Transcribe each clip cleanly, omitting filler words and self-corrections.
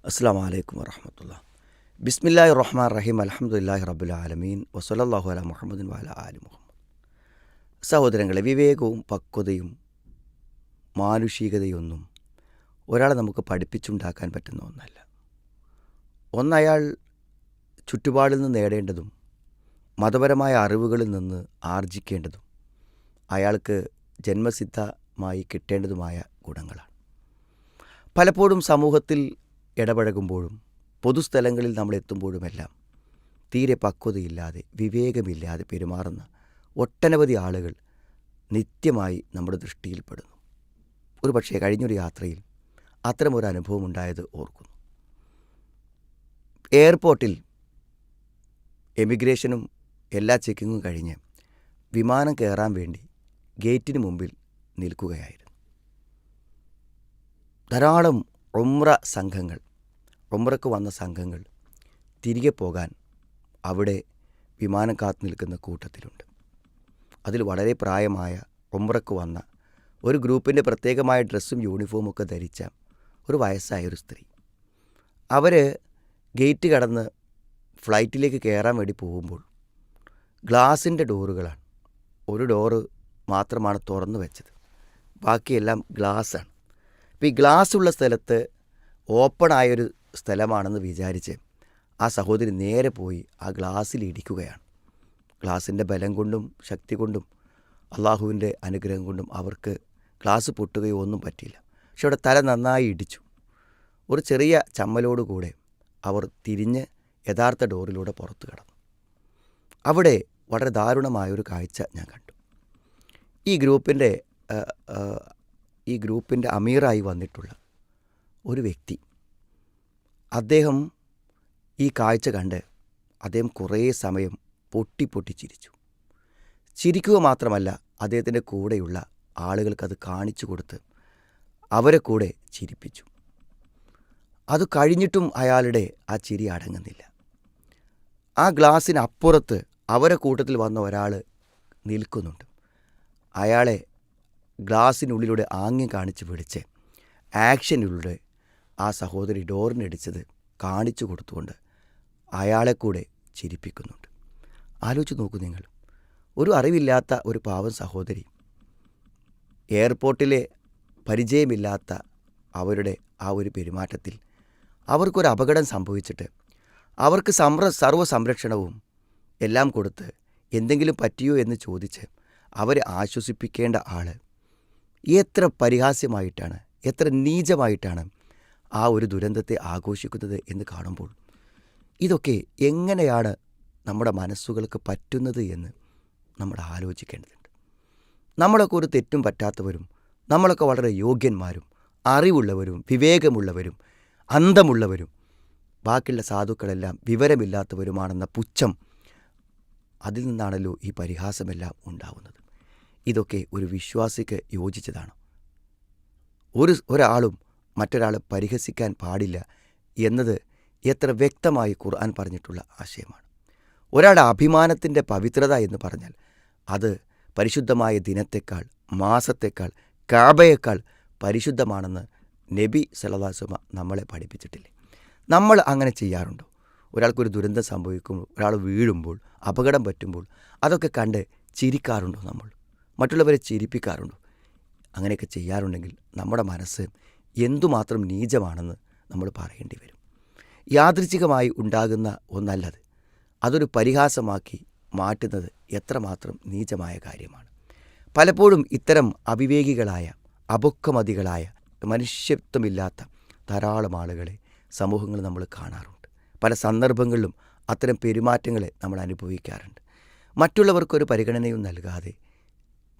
അസ്സാം വലൈക്കും വറഹമത്തുള്ള. ബിസ്മില്ലാഹിർ റഹ്മാൻ റഹീം. അൽഹംദുലില്ലാഹി റബ്ബിൽ ആലമീൻ. വസല്ലല്ലാഹു അലാ മുഹമ്മദിൻ വഅല ആലി മുഹമ്മദ്. സഹോദരങ്ങളെ, വിവേകവും പക്വതയും മാനുഷികതയൊന്നും ഒരാളെ നമുക്ക് പഠിപ്പിച്ചുണ്ടാക്കാൻ പറ്റുന്ന ഒന്നല്ല. ഒന്നയാൾ ചുറ്റുപാടിൽ നിന്ന് നേടേണ്ടതും മതപരമായ അറിവുകളിൽ നിന്ന് ആർജിക്കേണ്ടതും അയാൾക്ക് ജന്മസിദ്ധമായി കിട്ടേണ്ടതുമായ ഗുണങ്ങളാണ്. പലപ്പോഴും സമൂഹത്തിൽ ഇടപഴകുമ്പോഴും പൊതുസ്ഥലങ്ങളിൽ നമ്മൾ എത്തുമ്പോഴുമെല്ലാം തീരെ പക്വതയില്ലാതെ വിവേകമില്ലാതെ പെരുമാറുന്ന ഒട്ടനവധി ആളുകൾ നിത്യമായി നമ്മുടെ ദൃഷ്ടിയിൽപ്പെടുന്നു. ഒരു പക്ഷേ കഴിഞ്ഞൊരു യാത്രയിൽ അത്തരമൊരു അനുഭവം ഉണ്ടായത് ഓർക്കുന്നു. എയർപോർട്ടിൽ എമിഗ്രേഷനും എല്ലാ ചെക്കിങ്ങും കഴിഞ്ഞ് വിമാനം കയറാൻ വേണ്ടി ഗേറ്റിന് മുമ്പിൽ നിൽക്കുകയായിരുന്നു. ധാരാളം ഉംറയ്ക്ക് വന്ന സംഘങ്ങൾ തിരികെ പോകാൻ അവിടെ വിമാനം കാത്തു നിൽക്കുന്ന കൂട്ടത്തിലുണ്ട്. അതിൽ വളരെ പ്രായമായ ഉംറയ്ക്ക് വന്ന ഒരു ഗ്രൂപ്പിൻ്റെ പ്രത്യേകമായ ഡ്രസ്സും യൂണിഫോമൊക്കെ ധരിച്ച ഒരു വയസ്സായൊരു സ്ത്രീ. അവർ ഗേറ്റ് കടന്ന് ഫ്ലൈറ്റിലേക്ക് കയറാൻ വേണ്ടി പോകുമ്പോൾ ഗ്ലാസിൻ്റെ ഡോറുകളാണ്. ഒരു ഡോറ് മാത്രമാണ് തുറന്നു വെച്ചത്, ബാക്കിയെല്ലാം ഗ്ലാസ്സാണ്. അപ്പോൾ ഈ ഗ്ലാസ് ഉള്ള സ്ഥലത്ത് ഓപ്പണായൊരു സ്ഥലമാണെന്ന് വിചാരിച്ച് ആ സഹോദരി നേരെ പോയി ആ ഗ്ലാസ്സിൽ ഇടിക്കുകയാണ്. ഗ്ലാസിൻ്റെ ബലം കൊണ്ടും ശക്തി കൊണ്ടും അള്ളാഹുവിൻ്റെ അനുഗ്രഹം കൊണ്ടും അവർക്ക് ഗ്ലാസ് പൊട്ടുകയോ ഒന്നും പറ്റിയില്ല. പക്ഷെ അവിടെ തല നന്നായി ഇടിച്ചു. ഒരു ചെറിയ ചമ്മലോടുകൂടെ അവർ തിരിഞ്ഞ് യഥാർത്ഥ ഡോറിലൂടെ പുറത്തു കടന്നു. അവിടെ വളരെ ദാരുണമായൊരു കാഴ്ച ഞാൻ കണ്ടു. ഈ ഗ്രൂപ്പിൻ്റെ അമീറായി വന്നിട്ടുള്ള ഒരു വ്യക്തി, അദ്ദേഹം ഈ കാഴ്ച കണ്ട് അദ്ദേഹം കുറേ സമയം പൊട്ടി ചിരിച്ചു. ചിരിക്കുക മാത്രമല്ല, അദ്ദേഹത്തിൻ്റെ കൂടെയുള്ള ആളുകൾക്കത് കാണിച്ചു കൊടുത്ത് അവരെ കൂടെ ചിരിപ്പിച്ചു. അത് കഴിഞ്ഞിട്ടും അയാളുടെ ആ ചിരി അടങ്ങുന്നില്ല. ആ ഗ്ലാസ്സിനപ്പുറത്ത് അവരെ കൂട്ടത്തിൽ വന്ന ഒരാൾ നിൽക്കുന്നുണ്ട്. അയാളെ ഗ്ലാസ്സിനുള്ളിലൂടെ ആംഗ്യം കാണിച്ച് വിളിച്ച് ആക്ഷനിലൂടെ ആ സഹോദരി ഡോറിനടിച്ചത് കാണിച്ചു കൊടുത്തുകൊണ്ട് അയാളെ കൂടെ ചിരിപ്പിക്കുന്നുണ്ട്. ആലോചിച്ച് നോക്കൂ നിങ്ങൾ, ഒരു അറിവില്ലാത്ത ഒരു പാവം സഹോദരി എയർപോർട്ടിലെ പരിചയമില്ലാത്ത അവരുടെ ആ ഒരു പെരുമാറ്റത്തിൽ അവർക്കൊരു അപകടം സംഭവിച്ചിട്ട് അവർക്ക് സർവ്വ സംരക്ഷണവും എല്ലാം കൊടുത്ത് എന്തെങ്കിലും പറ്റിയോ എന്ന് ചോദിച്ച് അവരെ ആശ്വസിപ്പിക്കേണ്ട ആൾ എത്ര പരിഹാസ്യമായിട്ടാണ്, എത്ര നീചമായിട്ടാണ് ആ ഒരു ദുരന്തത്തെ ആഘോഷിക്കുന്നത് എന്ന് കാണുമ്പോൾ ഇതൊക്കെ എങ്ങനെയാണ് നമ്മുടെ മനസ്സുകൾക്ക് പറ്റുന്നത് എന്ന് നമ്മൾ ആലോചിക്കേണ്ടതുണ്ട്. നമ്മളൊക്കെ ഒരു തെറ്റും പറ്റാത്തവരും, നമ്മളൊക്കെ വളരെ യോഗ്യന്മാരും അറിവുള്ളവരും വിവേകമുള്ളവരും അന്തമുള്ളവരും ബാക്കിയുള്ള സാധുക്കളെല്ലാം വിവരമില്ലാത്തവരുമാണെന്ന പുച്ഛം, അതിൽ നിന്നാണല്ലോ ഈ പരിഹാസമെല്ലാം ഉണ്ടാവുന്നത്. ഇതൊക്കെ ഒരു വിശ്വാസിക്ക് യോജിച്ചതാണ്. ഒരാളും മറ്റൊരാളെ പരിഹസിക്കാൻ പാടില്ല എന്നത് എത്ര വ്യക്തമായി ഖുർആൻ പറഞ്ഞിട്ടുള്ള ആശയമാണ്. ഒരാളുടെ അഭിമാനത്തിൻ്റെ പവിത്രത എന്ന് പറഞ്ഞാൽ അത് പരിശുദ്ധമായ ദിനത്തേക്കാൾ, മാസത്തേക്കാൾ, കാബയേക്കാൾ പരിശുദ്ധമാണെന്ന് നബി സല്ലല്ലാഹു അലൈഹി വസല്ലം നമ്മളെ പഠിപ്പിച്ചിട്ടില്ലേ? നമ്മൾ അങ്ങനെ ചെയ്യാറുണ്ടോ? ഒരാൾക്കൊരു ദുരന്തം സംഭവിക്കുമ്പോൾ, ഒരാൾ വീഴുമ്പോൾ, അപകടം പറ്റുമ്പോൾ അതൊക്കെ കണ്ട് ചിരിക്കാറുണ്ടോ? നമ്മൾ മറ്റുള്ളവരെ ചിരിപ്പിക്കാറുണ്ടോ? അങ്ങനെയൊക്കെ ചെയ്യാറുണ്ടെങ്കിൽ നമ്മുടെ മനസ്സ് എന്തുമാത്രം നീചമാണെന്ന് നമ്മൾ പറയേണ്ടി വരും. യാദൃച്ഛികമായി ഉണ്ടാകുന്ന ഒന്നല്ലത്. അതൊരു പരിഹാസമാക്കി മാറ്റുന്നത് എത്രമാത്രം നീചമായ കാര്യമാണ്. പലപ്പോഴും ഇത്തരം അവിവേകികളായ, അപക്വമതികളായ, മനുഷ്യത്വമില്ലാത്ത ധാരാളം ആളുകളെ സമൂഹങ്ങൾ നമ്മൾ കാണാറുണ്ട്. പല സന്ദർഭങ്ങളിലും അത്തരം പെരുമാറ്റങ്ങളെ നമ്മൾ അനുഭവിക്കാറുണ്ട്. മറ്റുള്ളവർക്കൊരു പരിഗണനയും നൽകാതെ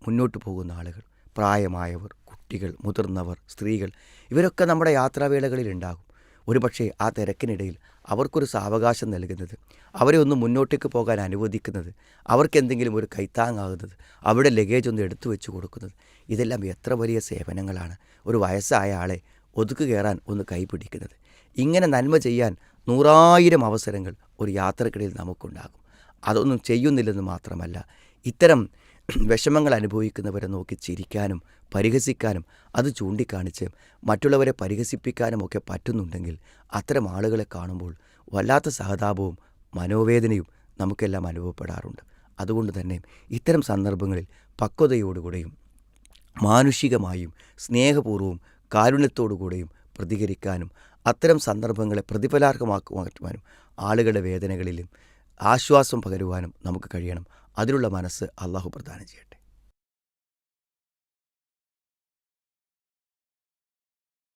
മുന്നോട്ട് പോകുന്ന ആളുകൾ, പ്രായമായവർ, കുട്ടികൾ, മുതിർന്നവർ, സ്ത്രീകൾ, ഇവരൊക്കെ നമ്മുടെ യാത്രാവേളകളിൽ ഉണ്ടാകും. ഒരുപക്ഷെ ആ തിരക്കിനിടയിൽ അവർക്കൊരു സാവകാശം നൽകുന്നത്, അവരെ ഒന്ന് മുന്നോട്ടേക്ക് പോകാൻ അനുവദിക്കുന്നത്, അവർക്കെന്തെങ്കിലും ഒരു കൈത്താങ്ങാകുന്നത്, അവിടെ ലഗേജ് ഒന്ന് എടുത്തു വെച്ച് കൊടുക്കുന്നത്, ഇതെല്ലാം എത്ര വലിയ സേവനങ്ങളാണ്. ഒരു വയസ്സായ ആളെ ഒതുക്ക് കയറാൻ ഒന്ന് കൈപിടിക്കുന്നത്, ഇങ്ങനെ നന്മ ചെയ്യാൻ 100,000 അവസരങ്ങൾ ഒരു യാത്രക്കിടയിൽ നമുക്കുണ്ടാകും. അതൊന്നും ചെയ്യുന്നില്ലെന്ന് മാത്രമല്ല, ഇത്തരം വിഷമങ്ങൾ അനുഭവിക്കുന്നവരെ നോക്കി ചിരിക്കാനും പരിഹസിക്കാനും അത് ചൂണ്ടിക്കാണിച്ച് മറ്റുള്ളവരെ പരിഹസിപ്പിക്കാനുമൊക്കെ പറ്റുന്നുണ്ടെങ്കിൽ അത്തരം ആളുകളെ കാണുമ്പോൾ വല്ലാത്ത സഹതാപവും മനോവേദനയും നമുക്കെല്ലാം അനുഭവപ്പെടാറുണ്ട്. അതുകൊണ്ട് തന്നെ ഇത്തരം സന്ദർഭങ്ങളിൽ പക്വതയോടുകൂടെയും മാനുഷികമായും സ്നേഹപൂർവ്വവും കാരുണ്യത്തോടുകൂടെയും പ്രതികരിക്കാനും അത്തരം സന്ദർഭങ്ങളെ പ്രതിഫലാർഹമാക്കുവാനും ആളുകളുടെ വേദനകളിലും ആശ്വാസം പകരുവാനും നമുക്ക് കഴിയണം. അതിനുള്ള മനസ്സ് അള്ളാഹു പ്രദാനം ചെയ്യട്ടെ.